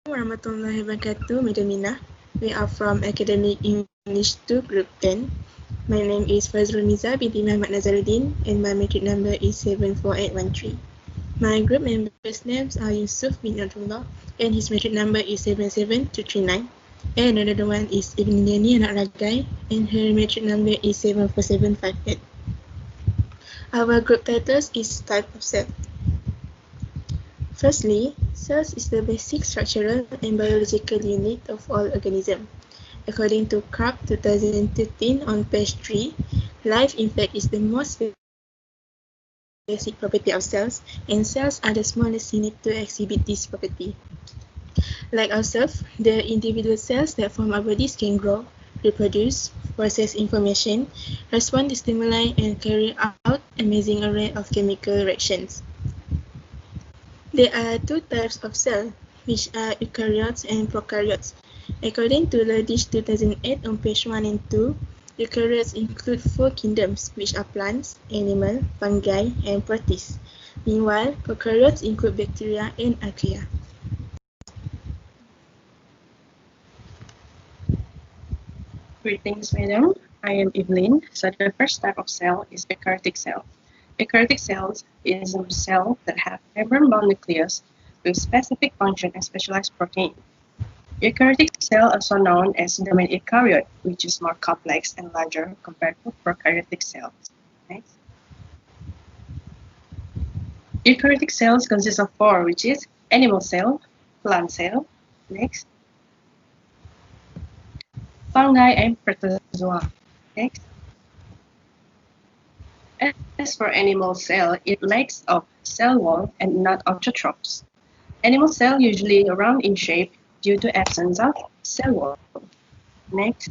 warahmatullahi wabarakatuh, Madam Mina. We are from Academic English 2, Group 10. My name is Fazrul Miza binti Muhammad Nazaruddin and my matric number is 74813. My group members' names are Yusuf bin Abdullah and his matric number is 77239. And another one is Ibn Yani Anak Ragai and her matric number is 74758. Our group titles is Type of Cell. Firstly, cells is the basic structural and biological unit of all organisms. According to Karp 2013 on page 3, life in fact is the most basic property of cells, and cells are the smallest unit to exhibit this property. Like ourselves, the individual cells that form our bodies can grow, reproduce, process information, respond to stimuli, and carry out amazing array of chemical reactions. There are two types of cells, which are eukaryotes and prokaryotes. According to Ladish 2008 on page 1 and 2, eukaryotes include 4 kingdoms, which are plants, animal, fungi, and protists. Meanwhile, prokaryotes include bacteria and archaea. Greetings, madam. I am Evelyn. So the first type of cell is eukaryotic cell. Eukaryotic cells is a cell that have membrane-bound nucleus with specific function and specialized protein. Eukaryotic cell also known as domain eukaryote, which is more complex and larger compared to prokaryotic cells. Next. Eukaryotic cells consist of 4, which is animal cell, plant cell, next, fungi and protozoa. Next. As for animal cell, it lacks of cell wall and not autotrophs. Animal cell usually round in shape due to absence of cell wall. Next.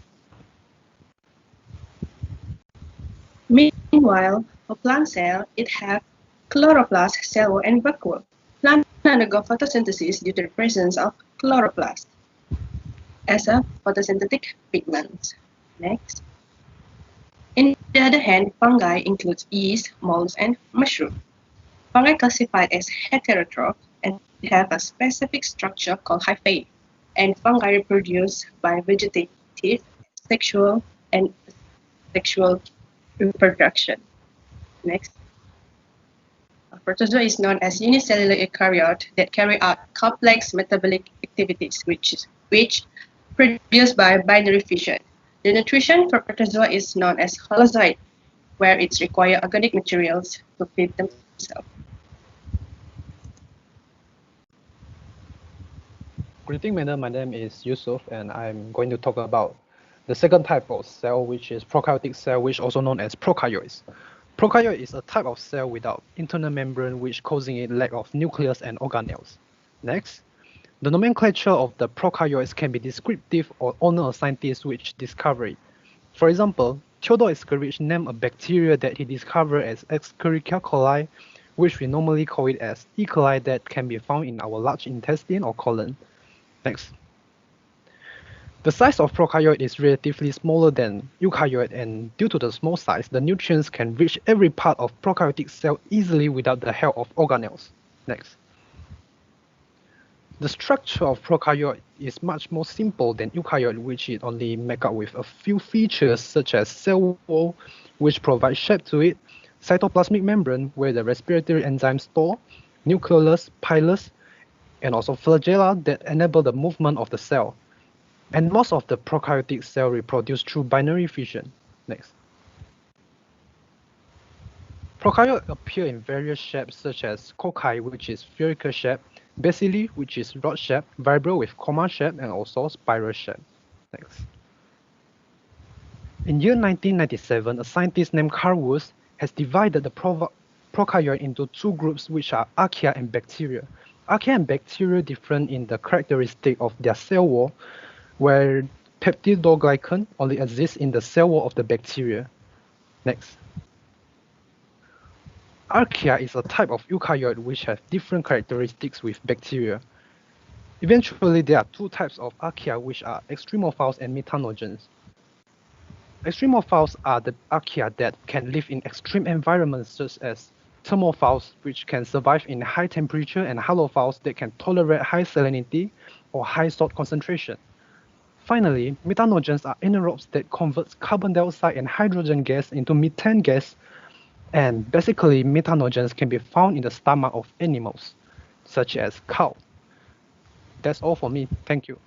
Meanwhile, for plant cell, it have chloroplast, cell wall, and vacuole. Plant undergo photosynthesis due to the presence of chloroplast as a photosynthetic pigment. Next. On the other hand, fungi includes yeast, molds, and mushroom. Fungi classified as heterotroph and have a specific structure called hyphae, and fungi reproduce by vegetative, sexual, and sexual reproduction. Next. A protozoa is known as unicellular eukaryote that carry out complex metabolic activities which produced by binary fission. The nutrition for protozoa is known as holozoite, where it requires organic materials to feed themselves. Greeting, madam. My name is Yusuf, and I'm going to talk about the second type of cell, which is prokaryotic cell, which also known as prokaryotes. Prokaryote is a type of cell without internal membrane, which causing it lack of nucleus and organelles. Next, the nomenclature of the prokaryotes can be descriptive or honor a scientist which discovered it. For example, Theodore Escherichia named a bacteria that he discovered as Escherichia coli, which we normally call it as E. coli, that can be found in our large intestine or colon. Next. The size of prokaryote is relatively smaller than eukaryote, and due to the small size, the nutrients can reach every part of prokaryotic cell easily without the help of organelles. Next. The structure of prokaryote is much more simple than eukaryote, which is only made up with a few features such as cell wall, which provides shape to it, cytoplasmic membrane, where the respiratory enzymes store, nucleolus, pilus, and also flagella that enable the movement of the cell. And most of the prokaryotic cell reproduce through binary fission. Next. Prokaryotes appear in various shapes such as cocci, which is spherical shape, bacilli, which is rod shape, vibrio with comma shape, and also spiral shape. Next. In year 1997, a scientist named Carl Woese has divided the prokaryote into two groups, which are archaea and bacteria. Archaea and bacteria differ in the characteristic of their cell wall, where peptidoglycan only exists in the cell wall of the bacteria. Next. Archaea is a type of eukaryote which have different characteristics with bacteria. Eventually, there are two types of archaea, which are extremophiles and methanogens. Extremophiles are the archaea that can live in extreme environments such as thermophiles, which can survive in high temperature, and halophiles that can tolerate high salinity, or high salt concentration. Finally, methanogens are anaerobes that convert carbon dioxide and hydrogen gas into methane gas, and basically methanogens can be found in the stomach of animals, such as cow. That's all for me. Thank you.